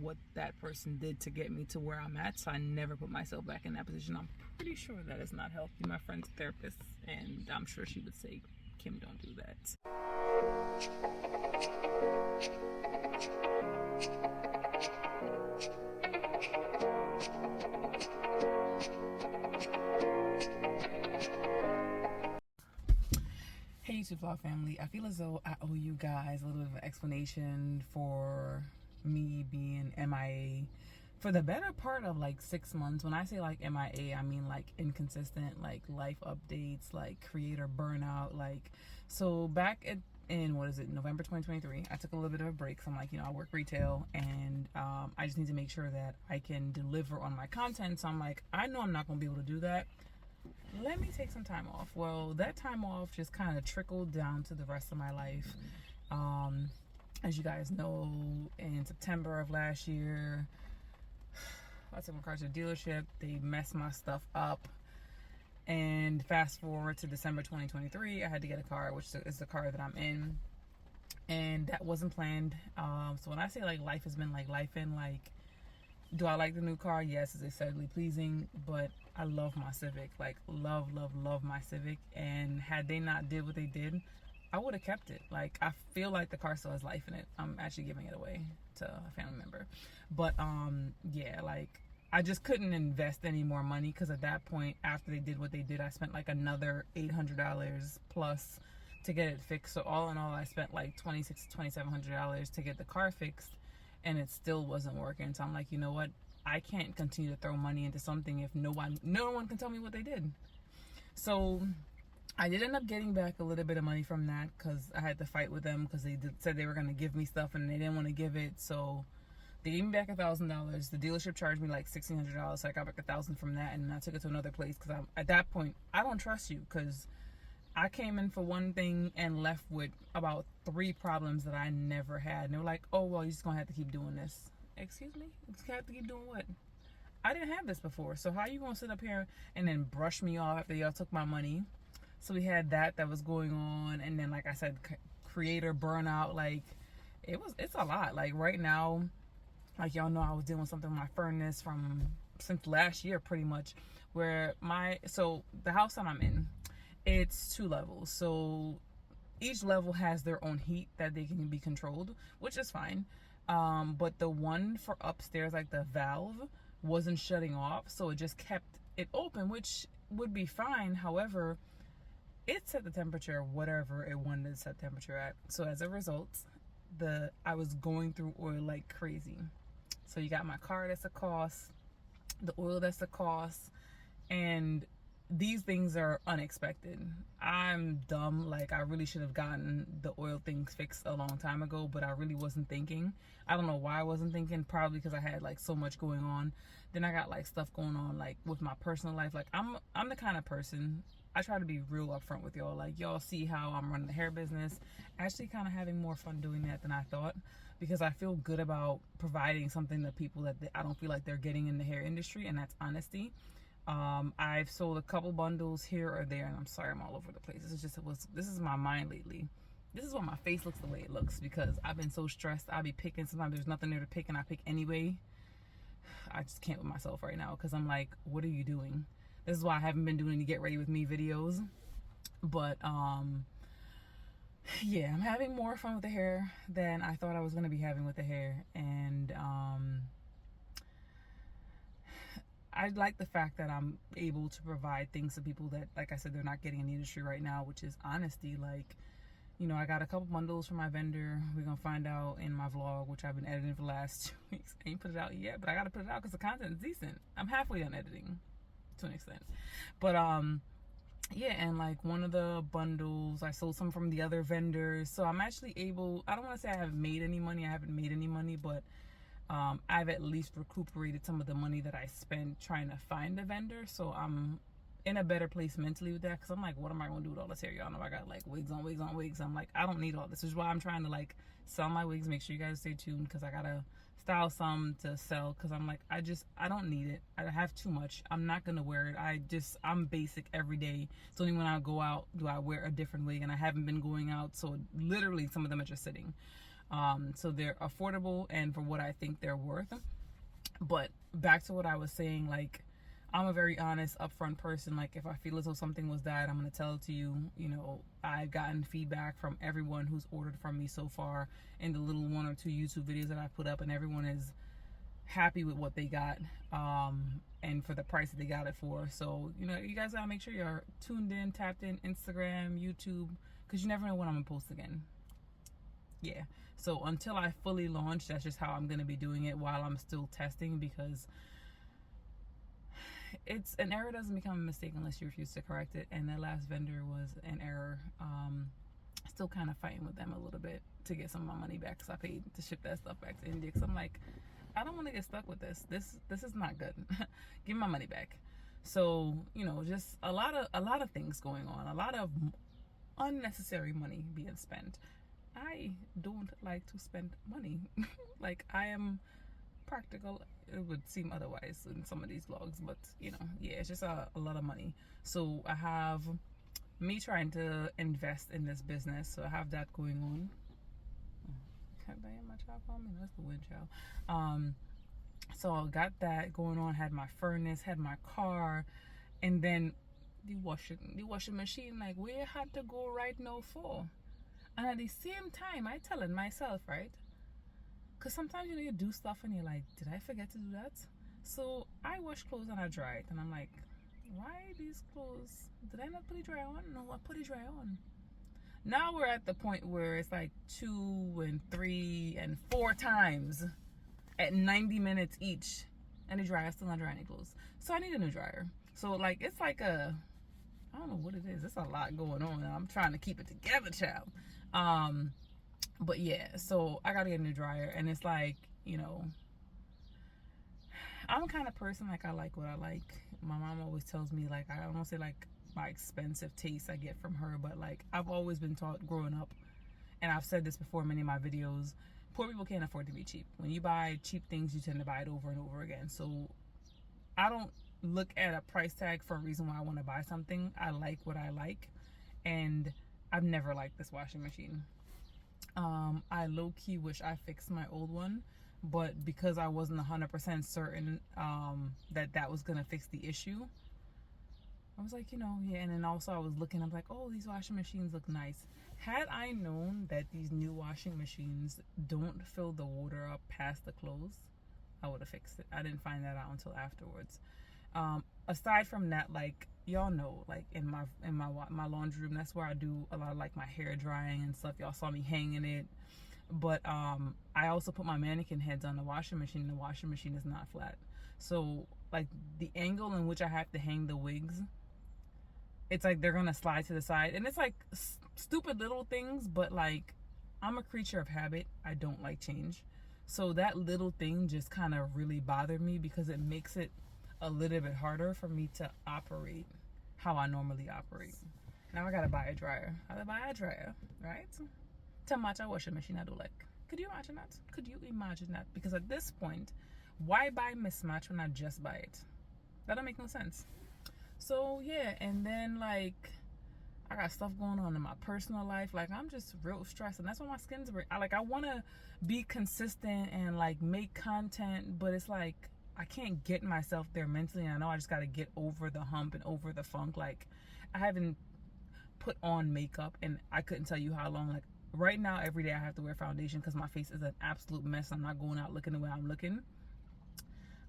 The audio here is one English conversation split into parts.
what that person did to get me to where I'm at, so I never put myself back in that position. I'm pretty sure that is not healthy. My friend's a therapist, and I'm sure she would say, Kim, don't do that. Hey YouTube vlog family, I feel as though I owe you guys a little bit of an explanation for me being MIA for the better part of like 6 months. When I say like MIA, I mean like inconsistent, like life updates, like creator burnout. Like, so back in November 2023, I took a little bit of a break. So I'm like, I work retail, and I just need to make sure that I can deliver on my content. So I'm like, I know I'm not gonna be able to do that. Let me take some time off. Well, that time off just kind of trickled down to the rest of my life. As you guys know, in September of last year, I took my car to the dealership. They messed my stuff up. And fast forward to December 2023, I had to get a car, which is the car that I'm in. And that wasn't planned. So when I say like life has been like life in, like, do I like the new car? Yes, it's aesthetically pleasing, but I love my Civic. Like, love my Civic. And had they not did what they did, I would have kept it. Like, I feel like the car still has life in it. I'm actually giving it away to a family member. But yeah, like, I just couldn't invest any more money, because at that point, after they did what they did, I spent like another $800 plus to get it fixed. So all in all, I spent like $2,600 to $2,700 to get the car fixed, and it still wasn't working. So I'm like, you know what? I can't continue to throw money into something if no one can tell me what they did. So I did end up getting back a little bit of money from that, because I had to fight with them, because they said they were going to give me stuff and they didn't want to give it. So they gave me back $1,000. The dealership charged me like $1,600, so I got back $1,000 from that, and I took it to another place, because at that point I don't trust you, because I came in for one thing and left with about 3 problems that I never had. And they were like, oh, well, you're just going to have to keep doing this. Excuse me? You just have to keep doing what? I didn't have this before. So how are you going to sit up here and then brush me off after y'all took my money? So we had that was going on. And then, like I said, creator burnout. Like, it's a lot. Like, right now, like, y'all know I was dealing with something with my furnace since last year, pretty much, where so the house that I'm in, it's 2 levels. So each level has their own heat that they can be controlled, which is fine. But the one for upstairs, like the valve, wasn't shutting off. So it just kept it open, which would be fine. However, it set the temperature whatever it wanted to set temperature at. So as a result, I was going through oil like crazy. So you got my car, that's a cost. The oil, that's a cost. And these things are unexpected. I'm dumb. Like, I really should have gotten the oil things fixed a long time ago, but I really wasn't thinking. I don't know why I wasn't thinking. Probably because I had like so much going on. Then I got like stuff going on like with my personal life. Like, I'm the kind of person, I try to be real upfront with y'all. Like, y'all see how I'm running the hair business. Actually kind of having more fun doing that than I thought, because I feel good about providing something to people that I don't feel like they're getting in the hair industry, and that's honesty. I've sold a couple bundles here or there, and I'm sorry I'm all over the place. This is my mind lately. This is why my face looks the way it looks, because I've been so stressed. I'll be picking. Sometimes there's nothing there to pick, and I pick anyway. I just can't with myself right now, because I'm like, what are you doing? This is why I haven't been doing any get ready with me videos. But yeah, I'm having more fun with the hair than I thought I was going to be having with the hair. And I like the fact that I'm able to provide things to people that, like I said, they're not getting in the industry right now, which is honesty. Like, I got a couple bundles from my vendor. We're going to find out in my vlog, which I've been editing for the last 2 weeks. I ain't put it out yet, but I got to put it out because the content is decent. I'm halfway done editing to an extent. But, yeah, and like one of the bundles, I sold some from the other vendors. So I'm actually able, I don't want to say I haven't made any money. I haven't made any money, but I've at least recuperated some of the money that I spent trying to find a vendor. So I'm in a better place mentally with that, because I'm like, what am I going to do with all this hair? Y'all know I got like wigs on wigs on wigs. I'm like, I don't need all this. This is why I'm trying to like sell my wigs. Make sure you guys stay tuned, because I got to style some to sell, because I'm like, I don't need it. I have too much. I'm not going to wear it. I'm basic every day. It's only when I go out do I wear a different wig, and I haven't been going out. So literally some of them are just sitting. So they're affordable and for what I think they're worth. But back to what I was saying, like, I'm a very honest, upfront person. Like, if I feel as though something was bad, I'm going to tell it to you. You know, I've gotten feedback from everyone who's ordered from me so far in the little 1 or 2 YouTube videos that I put up, and everyone is happy with what they got, and for the price that they got it for. So, you know, you guys got to make sure you're tuned in, tapped in, Instagram, YouTube, because you never know when I'm going to post again. Yeah. So until I fully launch, that's just how I'm going to be doing it while I'm still testing, because it's an error doesn't become a mistake unless you refuse to correct it. And that last vendor was an error. Still kind of fighting with them a little bit to get some of my money back, because I paid to ship that stuff back to India. Because I'm like, I don't want to get stuck with this. This is not good. Give me my money back. So, you know, just a lot of things going on. A lot of unnecessary money being spent. I don't like to spend money. Like, I am practical. It would seem otherwise in some of these vlogs, but you know, yeah, it's just a lot of money. So I have me trying to invest in this business. So I have that going on. Can't buy my child for me. That's the wind child. So I got that going on. Had my furnace, had my car, and then the washing machine. Like, where I had to go right now for? And at the same time, I telling myself, right? Because sometimes, you know, you do stuff and you're like, did I forget to do that? So I wash clothes and I dry it. And I'm like, why these clothes? Did I not put it dry on? No, I put it dry on. Now we're at the point where it's like 2 and 3 and 4 times at 90 minutes each. And the dryer still not drying any clothes. So I need a new dryer. So, like, it's like I don't know what it is. It's a lot going on. And I'm trying to keep it together, child. But yeah, so I gotta get a new dryer, and it's like, you know, I'm the kind of person, like, I like what I like. My mom always tells me, like, I don't want to say like my expensive taste I get from her, but like, I've always been taught growing up, and I've said this before in many of my videos, poor people can't afford to be cheap. When you buy cheap things, you tend to buy it over and over again. So I don't look at a price tag for a reason why I want to buy something. I like what I like, and I've never liked this washing machine. I low-key wish I fixed my old one, but because I wasn't 100% certain that was gonna fix the issue, I was like, you know, yeah. And then also I was looking, I'm like, oh, these washing machines look nice. Had I known that these new washing machines don't fill the water up past the clothes, I would have fixed it. I didn't find that out until afterwards. Aside from that, like, y'all know, like, in my laundry room, that's where I do a lot of like my hair drying and stuff. Y'all saw me hanging it. But I also put my mannequin heads on the washing machine, and the washing machine is not flat. So like, the angle in which I have to hang the wigs, it's like they're gonna slide to the side, and it's like stupid little things, but like, I'm a creature of habit. I don't like change. So that little thing just kind of really bothered me, because it makes it a little bit harder for me to operate how I normally operate. Now I gotta buy a dryer. I gotta buy a dryer, right? To match a washing machine I do like. Could you imagine that? Could you imagine that? Because at this point, why buy mismatch when I just buy it? That don't make no sense. So yeah, and then like, I got stuff going on in my personal life. Like, I'm just real stressed, and that's why my skin's I want to be consistent and like make content, but it's like, I can't get myself there mentally, and I know I just got to get over the hump and over the funk. Like, I haven't put on makeup, and I couldn't tell you how long. Like, right now, every day I have to wear foundation because my face is an absolute mess. I'm not going out looking the way I'm looking.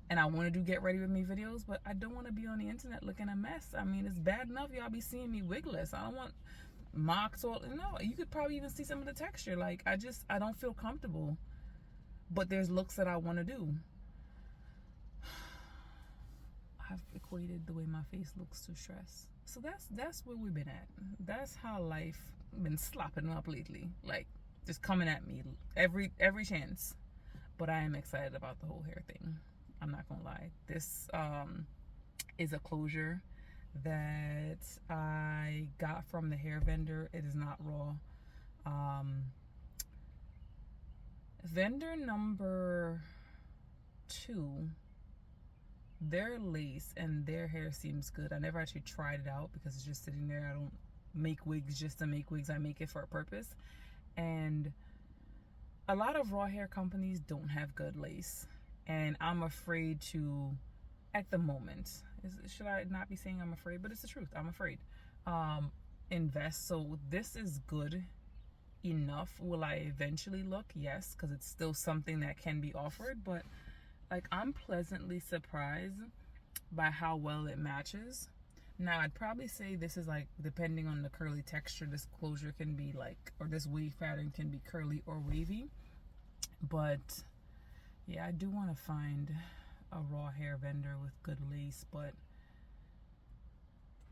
And I want to do get ready with me videos, but I don't want to be on the internet looking a mess. I mean, it's bad enough y'all be seeing me wigless. I don't want marks or, no, you could probably even see some of the texture. Like, I don't feel comfortable. But there's looks that I want to do. I've equated the way my face looks to stress. So that's where we've been at. That's how life been slapping up lately. Like, just coming at me every chance. But I am excited about the whole hair thing. I'm not gonna lie. This is a closure that I got from the hair vendor. It is not raw. Vendor number 2, their lace and their hair seems good. I never actually tried it out because it's just sitting there. I don't make wigs just to make wigs. I make it for a purpose. And a lot of raw hair companies don't have good lace, and I'm afraid to, at the moment, should I not be saying I'm afraid, but it's the truth, I'm afraid, invest. So this is good enough. Will I eventually look? Yes, because it's still something that can be offered, but like, I'm pleasantly surprised by how well it matches. Now, I'd probably say this is like, depending on the curly texture, this closure can be like, or this wave pattern can be curly or wavy. But yeah, I do want to find a raw hair vendor with good lace. But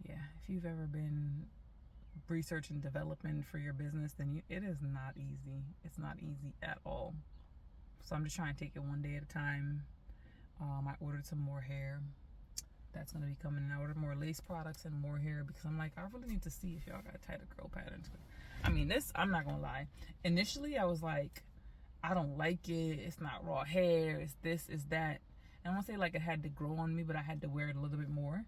yeah, if you've ever been research and development for your business, then it is not easy. It's not easy at all. So I'm just trying to take it one day at a time. I ordered some more hair. That's going to be coming. I ordered more lace products and more hair because I'm like, I really need to see if y'all got tighter curl patterns. I mean, this, I'm not going to lie. Initially, I was like, I don't like it. It's not raw hair. It's this, it's that. And I won't say like it had to grow on me, but I had to wear it a little bit more.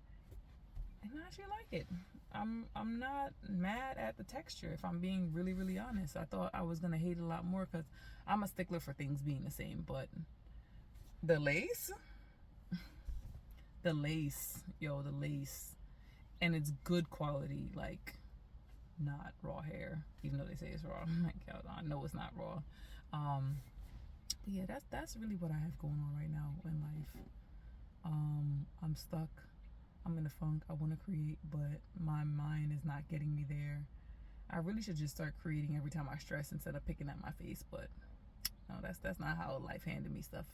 And I actually like it. I'm not mad at the texture, if I'm being really, really honest. I thought I was going to hate it a lot more because I'm a stickler for things being the same. But the lace, yo, the lace. And it's good quality, like, not raw hair, even though they say it's raw. I'm like, I know it's not raw. But yeah, that's really what I have going on right now in life. I'm stuck. I'm in a funk. I want to create, but my mind is not getting me there. I really should just start creating every time I stress instead of picking at my face, but no, that's not how life handed me stuff.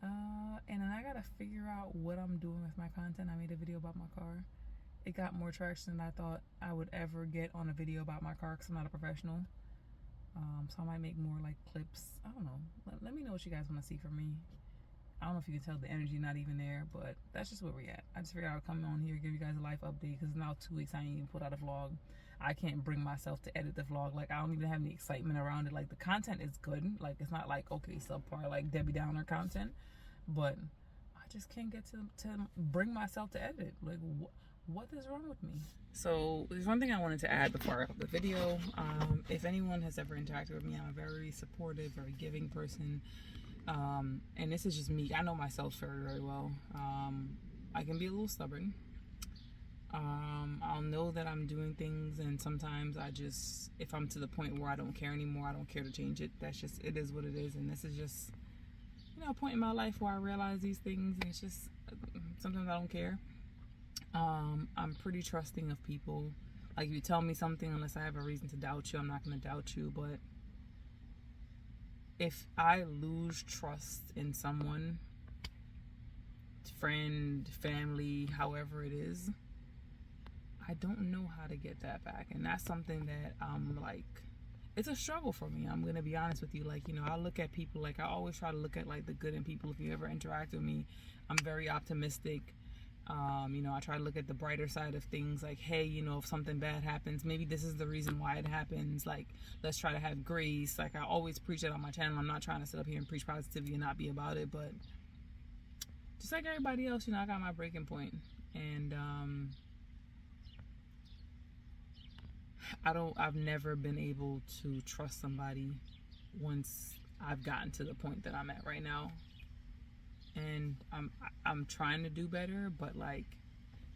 And then I gotta figure out what I'm doing with my content. I made a video about my car. It got more traction than I thought I would ever get on a video about my car because I'm not a professional. So I might make more like clips. I don't know. Let me know what you guys want to see from me. I don't know if you can tell the energy not even there, but that's just where we're at. I just figured I would come on here, give you guys a life update because now 2 weeks I ain't even put out a vlog. I can't bring myself to edit the vlog. Like, I don't even have any excitement around it. Like, the content is good. Like, it's not like, okay, subpar, like Debbie Downer content. But I just can't get to bring myself to edit. Like, what is wrong with me? So there's one thing I wanted to add before I wrap up the video. If anyone has ever interacted with me, I'm a very supportive, very giving person. And this is just me. I know myself very, very well. I can be a little stubborn. I'll know that I'm doing things, and sometimes I just, if I'm to the point where I don't care anymore, I don't care to change it. That's just, it is what it is. And this is just, you know, a point in my life where I realize these things, and it's just, sometimes I don't care. I'm pretty trusting of people. Like, if you tell me something, unless I have a reason to doubt you, I'm not going to doubt you. But if I lose trust in someone, friend, family, however it is, I don't know how to get that back. And that's something that I'm like, it's a struggle for me. I'm gonna be honest with you. Like, you know, I look at people, like, I always try to look at like the good in people. If you ever interact with me, I'm very optimistic. You know, I try to look at the brighter side of things. Like, hey, you know, if something bad happens, maybe this is the reason why it happens. Like, let's try to have grace. Like, I always preach that on my channel. I'm not trying to sit up here and preach positivity and not be about it, but just like everybody else, you know, I got my breaking point. And I've never been able to trust somebody once I've gotten to the point that I'm at right now. And I'm trying to do better, but like,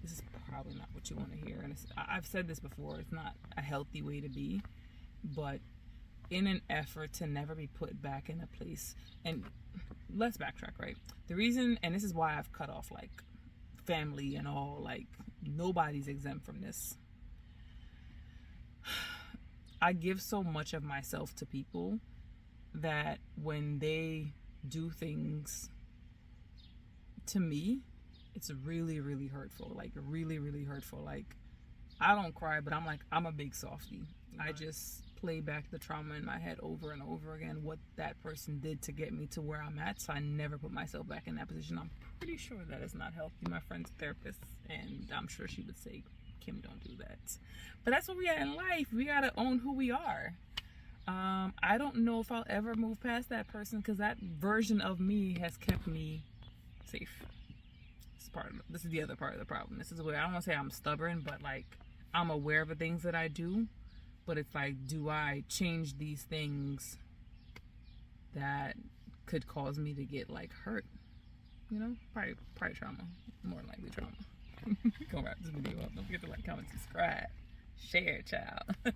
this is probably not what you want to hear. And I've said this before, it's not a healthy way to be, but in an effort to never be put back in a place. And let's backtrack, right? The reason, and this is why I've cut off like family and all, like nobody's exempt from this. I give so much of myself to people that when they do things to me, it's really, really hurtful. Like, really, really hurtful. Like, I don't cry, but I'm like, I'm a big softie. Right. I just play back the trauma in my head over and over again, what that person did to get me to where I'm at. So I never put myself back in that position. I'm pretty sure that is not healthy. My friend's a therapist, and I'm sure she would say, Kim, don't do that. But that's what we are in life. We gotta own who we are. I don't know if I'll ever move past that person, because that version of me has kept me safe. This is the other part of the problem. This is where I don't want to say I'm stubborn, but like, I'm aware of the things that I do, but it's like, do I change these things that could cause me to get like hurt. You know, probably trauma, more likely trauma. Go wrap this video up. Don't forget to like, comment, subscribe, share, child.